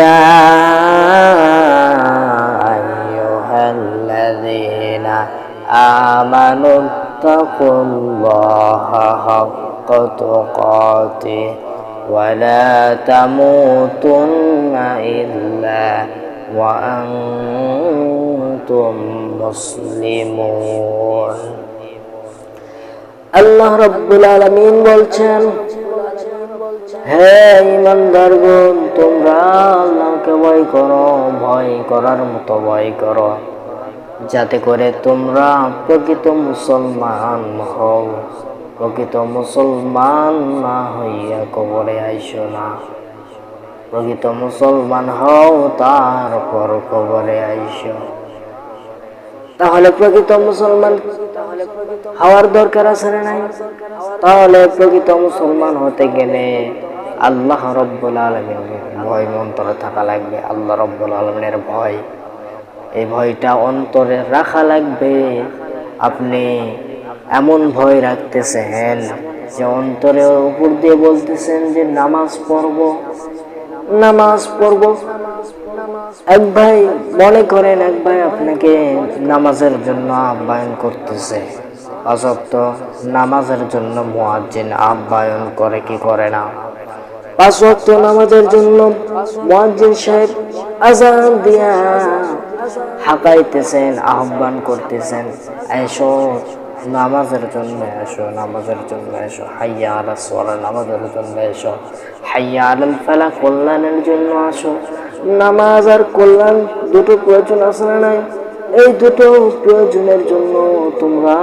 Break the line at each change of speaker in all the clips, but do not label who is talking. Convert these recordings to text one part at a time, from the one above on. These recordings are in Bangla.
يا أيها الذين آمنوا اتقوا الله حق تقاته ولا تموتن إلا وأنتم مسلمون আল্লাহ রাব্বুল আলামিন বলছেন, হে ঈমানদারগণ, তোমরা আল্লাহকে ভয় করো, ভয় করার মতো ভয় করো, যাতে করে তোমরা প্রকৃত মুসলমান হও। প্রকৃত মুসলমান না হইয়া কবরে আইসো না। প্রকৃত মুসলমান হও, তারপর কবরে আইসো। তাহলে প্রকৃত মুসলমান হওয়ার দরকার আছে না নাই? তাহলে প্রকৃত মুসলমান হতে গেলে আল্লাহ রাব্বুল আলামিনের ভয় অন্তরে থাকা লাগবে। আল্লাহ রাব্বুল আলামিনের ভয়, এই ভয়টা অন্তরে রাখা লাগবে। আপনি এমন ভয় রাখতেছেন যে অন্তরের উপর দিয়ে বলতেছেন যে নামাজ পড়ব, নামাজ পড়ব। এক ভাই মনে করেন, এক ভাই আপনাকে নামাজের জন্য আহ্বান করতেছে, অথচ নামাজের জন্য মুয়াজ্জিন আহ্বান করে কি করে না? 5 ওয়াক্ত নামাজের জন্য মুয়াজ্জিন সাহেব আযান দিয়া হাঁকাইতেছেন, আহ্বান করতেছেন, এসো নামাজের জন্য এসো, নামাজের জন্য এসো, হাইয়া আলাস সালাহ, নামাজের জন্য এসো, হাইয়া আলাল ফালাহ, কল্যাণের জন্য আসো। নামাজ আর কল্যাণ দুটো প্রয়োজন আছে না নাই? এই দুটো প্রয়োজনের জন্য তোমরা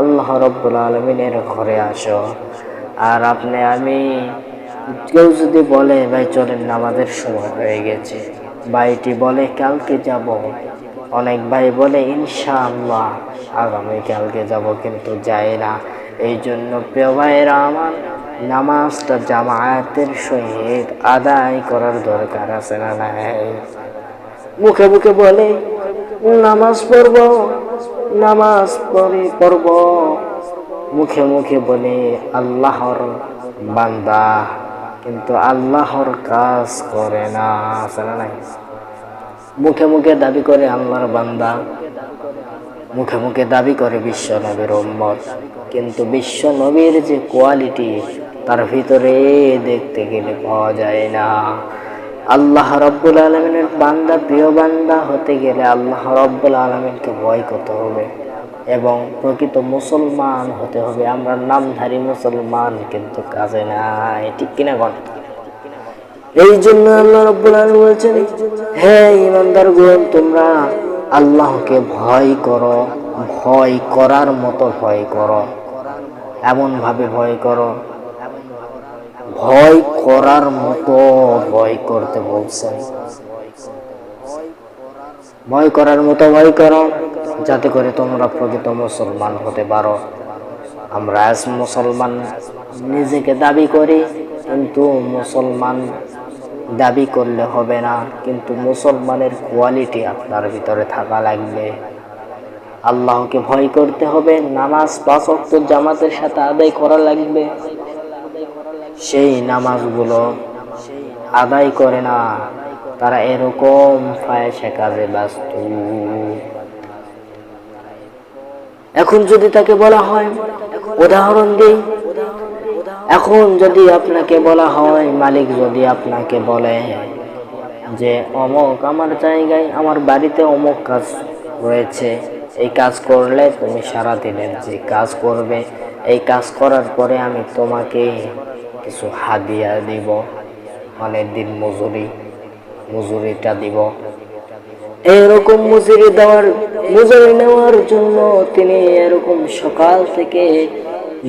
আল্লাহ রাব্বুল আলামিনের ঘরে আসো। আর আপনি আমি কেউ যদি বলে, ভাই চলেন নামাজের সময় হয়ে গেছে, ভাইটি বলে কালকে যাব, অনেক ভাই বলে ইনশাআল্লাহ আগামীকালকে যাব, কিন্তু যায় না। এই জন্য প্রিয় ভাইয়েরা আমার, নামাজটা জামায়াতের সহিত আদায় করার দরকার আছে না নাই? মুখে মুখে বলে নামাজ পড়ব, নামাজ পড়ব, মুখে মুখে বলে আল্লাহর বান্দা, কিন্তু আল্লাহর কাজ করে না, আছে না নাই? মুখে মুখে দাবি করে আল্লাহর বান্দা, মুখে মুখে দাবি করে বিশ্ব নবীর উম্মত, কিন্তু বিশ্ব নবীর যে কোয়ালিটি তার ভিতরে দেখতে গেলে পাওয়া যায় না। আল্লাহ রাব্বুল আলামিনের বান্দা, প্রিয় বান্দা হতে গেলে আল্লাহ রাব্বুল আলামিনকে ভয় করতে হবে এবং প্রকৃত মুসলমান হতে হবে। আমরা নামধারী মুসলমান, কিন্তু কাজে নাই, ঠিক কিনা বল? এই জন্য আল্লাহ রাব্বুল আলামিন বলেছেন, হে ঈমানদারগণ, তোমরা আল্লাহকে ভয় করো, ভয় করার মতো ভয় করো, এমন ভাবে ভয় করো, ভয় করার মতো ভয় করতে বলছেন। ভয় করার মতো ভয় করো, যাতে করে তোমরা প্রকৃত মুসলমান হতে পারো। আমরা আজ মুসলমান নিজেকে দাবি করি, কিন্তু মুসলমান দাবি করলে হবে না, কিন্তু মুসলমানের কোয়ালিটি আপনার ভিতরে থাকা লাগবে। আল্লাহকে ভয় করতে হবে, নামাজ 5 ওয়াক্ত জামাতের সাথে আদায় করা লাগবে। সেই নামাজগুলো আদায় করে না, তারা এরকম ফায়সা কাজে ব্যস্ত। এখন যদি তাকে বলা হয়, উদাহরণ দিই, এখন যদি আপনাকে বলা হয়, মালিক যদি আপনাকে বলে যে অমুক আমার জায়গায়, আমার বাড়িতে অমুক কাজ রয়েছে, এই কাজ করলে তুমি সারাদিনের যে কাজ করবে, এই কাজ করার পরে আমি তোমাকে কিছু হাদিয়া দিব, মানে দিন মজুরিটা দিব। এরকম মজুরি নেওয়ার জন্য তিনি এরকম সকাল থেকে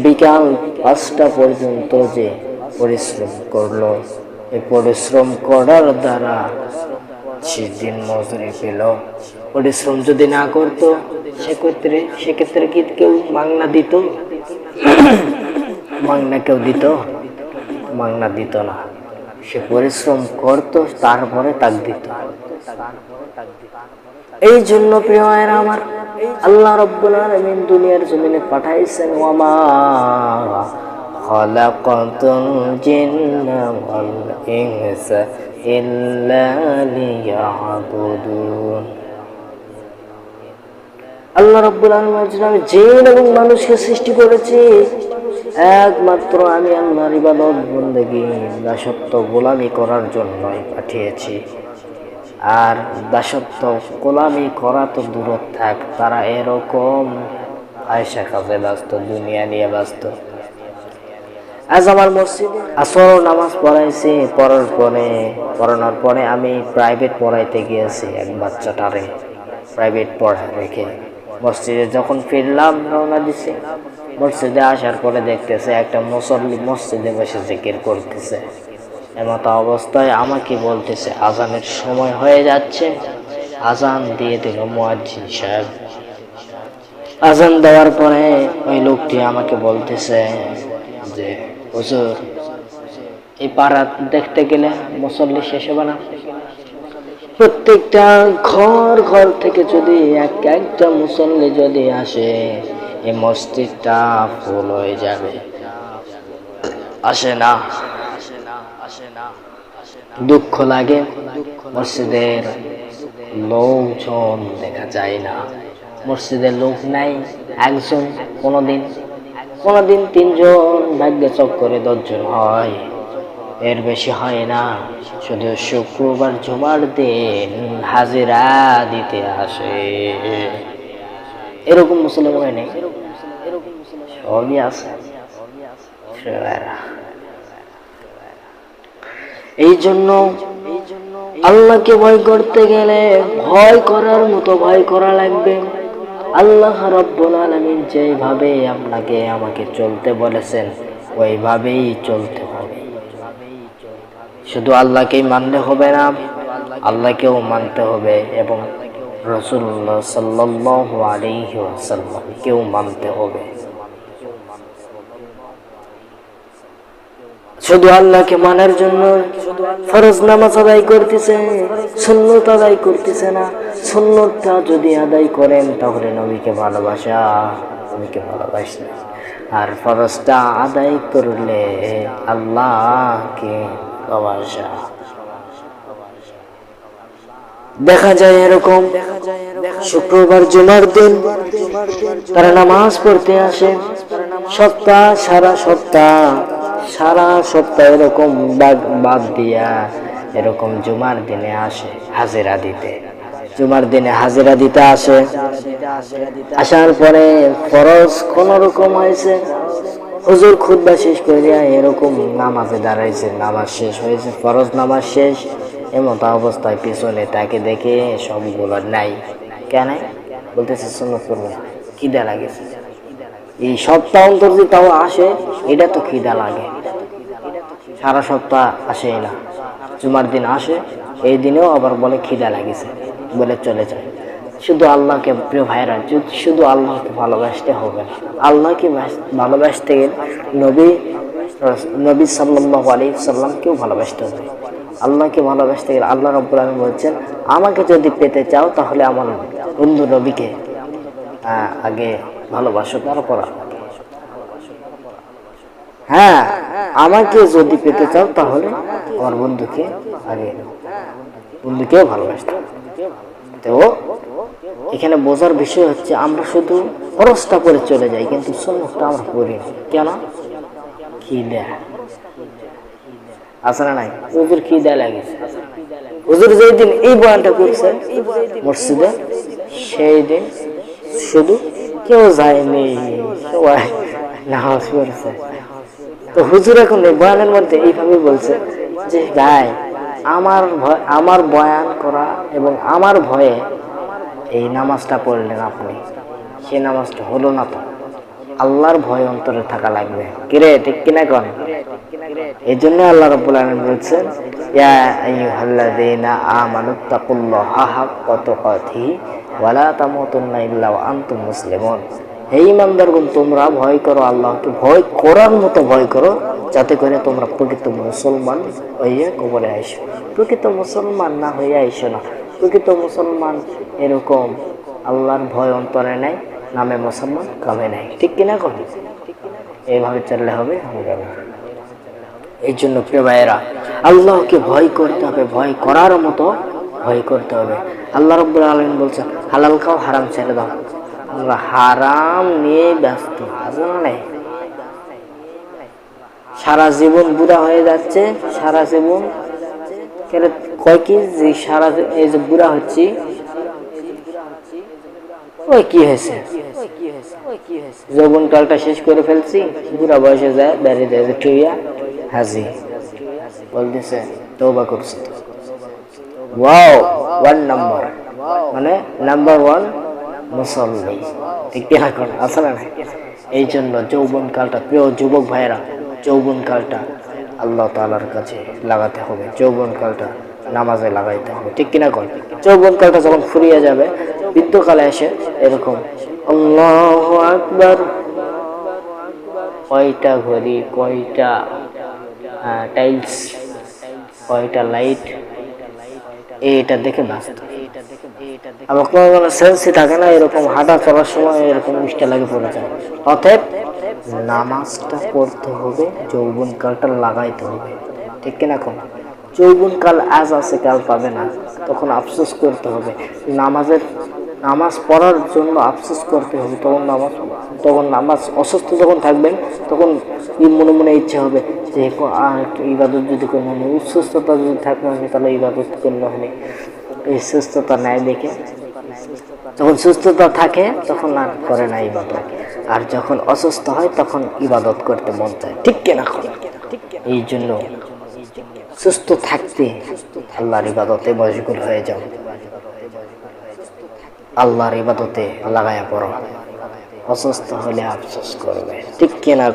বিকাল 5টা পর্যন্ত যে পরিশ্রম করলো, এই পরিশ্রম করার দ্বারা সেদিন মজুরি পেল। পরিশ্রম যদি না করতো সেক্ষেত্রে কি কেউ মাংনা দিত? মাংনা কেউ দিত? মাংনা দিত না। সে পরিশ্রম করতো, তারপরে তাক দিত। এই জন্য প্রিয় ভাইরা আমার, আল্লাহ রাব্বুল আলামিন দুনিয়ার জমিনে পাঠাইছেন, ওয়ামা খালাকাতুল জিন্না ওয়াল ইনসা إلا ليعبدون আল্লাহ রাব্বুল আলামিন আমি জিন এবং মানুষকে সৃষ্টি করেছি একমাত্র আমি আল্লাহর ইবাদত বন্দেগী দাসত্ব গোলামি করার জন্যই পাঠিয়েছি। আর দাসত্ব গোলামি করা তো দূর থাক, তারা এরকম আয়েশা কাজে ব্যস্ত, দুনিয়া নিয়ে ব্যস্ত। আজ আমার মসজিদে আসর নামাজ পড়াইছি, পড়ানোর পরে আমি প্রাইভেট পড়াইতে গিয়েছি এক বাচ্চাটারে, প্রাইভেট পড়ায় রেখে মসজিদে যখন ফিরলাম রওনা দিছি, মসজিদে আসার পরে দেখতেছে একটা মুসল্লি মসজিদে বসে জিকির করতেছে। এমত অবস্থায় আমাকে বলতেছে আজানের সময় হয়ে যাচ্ছে, আজান দিয়ে দিল মুয়াজ্জিন সাহেব। আজান দেওয়ার পরে ওই লোকটি আমাকে বলতেছে যে হুজুর, এই পাড়া দেখতে গেলে মুসল্লি শেষ হবে না? প্রত্যেকটা ঘর থেকে যদি একটা মুসল্লি যদি আসে, এই মসজিদটা ফুল হয়ে যাবে। আসে না, দুঃখ লাগে, মসজিদের লোকজন দেখা যায় না, মসজিদের লোক নাই একজন, কোনদিন 3 জন, ভাগ্যে চক্করে 10 জন হয়, এর বেশি হয় না। শুধু শুক্রবার জুমার দিন হাজিরা দিতে আসে, এরকম মুসলিম হয় নাই, সবই আছে। এই জন্য আল্লাহকে ভয় করতে গেলে ভয় করার মতো ভয় করা লাগবে। আল্লাহ রাব্বুল আলামিন যেভাবে আপনাকে আমাকে চলতে বলেছেন ওইভাবেই চলতে হবে। শুধু আল্লাহকেই মানলে হবে না, আল্লাহকেও মানতে হবে এবং রাসূলুল্লাহ সাল্লাল্লাহু আলাইহি ওয়াসাল্লামকেও মানতে হবে। শুধু আল্লাহকে মানার জন্য ফরজ নামাজ আদায় করতেছে, সুন্নত আদায় করতেছে না। সুন্নতটা যদি আদায় করেন তাহলে নবীকে ভালোবাসা, নবীকে ভালোবাসা। আর ফরজটা আদায় করলে আল্লাহকে ভালোবাসা। দেখা যায় এরকম শুক্রবার জুমার দিন তারা নামাজ পড়তে আসে, সারা সপ্তাহ এরকম বাদ দিয়া এরকম জুমার দিনে আসে হাজিরা দিতে, জুমার দিনে হাজিরা দিতে আসে। আসার পরে ফরজ কোন রকম হয়েছে, হুজুর খুতবা শেষ করিয়া এরকম নামাজে দাঁড়াইছে, নামাজ শেষ হয়েছে, ফরজ নামাজ শেষ। এমত অবস্থায় পিছনে তাকে দেখে সবগুলো নাই, কেন বলতেছে সুন্নত করবে, খিদা লাগেছে। এই সপ্তাহ অন্তর যে তাও আসে, এটা তো খিদা লাগে। সারা সপ্তাহ আসে না, জুমার দিন আসে, এই দিনেও আবার বলে খিদা লাগেছে বলে চলে যায়। শুধু আল্লাহকে, প্রিয় ভাইরা, শুধু আল্লাহকে ভালোবাসতে হবে না, আল্লাহকে ভালোবাসতে গেলে নবী সাল্লাল্লাহু আলাইহি ওয়াসাল্লামকেও ভালোবাসতে হবে। আল্লাহকে ভালোবাসতে গেলে আল্লাহ রাব্বুল আলামিন বলছেন, আমাকে যদি পেতে চাও তাহলে আমার বন্ধু নবীকে আগে ভালোবাসো, তারপর হ্যাঁ, আমাকে যদি পেতে চাও তাহলে আমার বন্ধুকে আগে, বন্ধুকেও ভালোবাসতে। তো এখানে বোঝার বিষয় হচ্ছে আমরা শুধু ফরজটা করে চলে যাই, কিন্তু সুন্নতটা আমরা করি না। কেন? খিদা আছে না নাই? হুজুর খিদা লাগেছে। হুজুর যেই দিন এই বয়ানটা করছে মসজিদে, সেই দিন শুধু কেউ যায়নি, সবাই নামাজ পড়ছে। তো হুজুর এখন এই বয়ানের মধ্যে এইভাবে বলছে যে ভাই, আমার বয়ান করা এবং আমার ভয়ে এই নামাজটা পড়লেন আপনি, সেই নামাজটা হলো না। তো আল্লাহর ভয় অন্তরে থাকা লাগবে, কিরে ঠিক কিনা কোন? এই জন্য আল্লাহ রাব্বুল আলামিন বলছেন, ইয়া আইয়ুহাল্লাযীনা আমানুত্তাকুল্লাহা হাক্কা তুকাতিহি ওয়া লা তামুতুন্না ইল্লা ওয়া আনতুম মুসলিমুন। হে ঈমানদারগণ, তোমরা ভয় করো, আল্লাহকে ভয় করার মতো ভয় করো, যাতে করে তোমরা প্রকৃত মুসলমান হইয়া কবরে আইসো। প্রকৃত মুসলমান না হইয়া আইসো না। প্রকৃত মুসলমান এরকম আল্লাহর ভয় অন্তরে নাই, নামে মুসলমান, কামে নাই। ঠিক কিনা কবি? এইভাবে চললে হবে না। এই জন্য প্রিয় ভাইয়েরা, আল্লাহকে ভয় করতে হবে, ভয় করার মতো ভয় করতে হবে। আল্লাহ রাব্বুল আলামিন বলছেন হালাল খাও, হারাম ছেড়ে দাও। আমরা হারাম নিয়ে ব্যস্ত, আসলে সারা জীবন বুড়া হয়ে যাচ্ছে, সারা জীবন কয় কি যে সারা এই যে বুড়া হচ্ছি, ওই কি হয়েছে, যৌবন কালটা শেষ করে ফেলছি, বুড়া বয়সে যায় বেড়ে যায় টুইয়া হাজি বলতেছে তওবা করছি। ওয়াও, ওয়ান নাম্বার, মানে নাম্বার ওয়ান মুসল্লি, ঠিক কিনা কোন আছে না? এই জন্য যৌবন কালটা, প্রিয় যুবক ভাইয়েরা, যৌবন কালটা আল্লাহ তাআলার কাছে লাগাতে হবে, যৌবন কালটা নামাজে লাগাইতে হবে, ঠিক কিনা কোন? যৌবন কালটা যখন ফুরিয়ে যাবে, বৃদ্ধকালে এসে এরকম আল্লাহু আকবার, কয়টা ঘড়ি, কয়টা টাইলস, কয়টা লাইট, এটা দেখে ব্যস্ত। আবার কোনো সেন্সই থাকে না, এরকম হাঁটা চলার সময় এরকম মিষ্টি লাগে পড়ে যায়। অতএব নামাজটা পড়তে হবে, যৌবন কালটা লাগাইতে হবে, ঠিক কিনা কোন? যৌবন কাল আজ আছে কাল পাবে না, তখন আফসোস করতে হবে। নামাজ পড়ার জন্য আফসোস করতে হবে। তখন নামাজ অসুস্থ যখন থাকবেন, তখন মনে মনে ইচ্ছা হবে যে একটু ইবাদত যদি করলে হয়, সুস্থতা যদি থাকলে হয় তাহলে ইবাদত করলে হয়। এই সুস্থতা নেয় দেখে, যখন সুস্থতা থাকে তখন আর করে না ইবাদত, আর যখন অসুস্থ হয় তখন ইবাদত করতে মন চায়, ঠিক কিনা? এই জন্য সুস্থ থাকতে আল্লাহর ইবাদতে মশগুল হয়ে যাও, আল্লাহর ইবাদতে লাগায়া পড়ো। অসুস্থ হলে আফসোস করবে, ঠিক কিনা?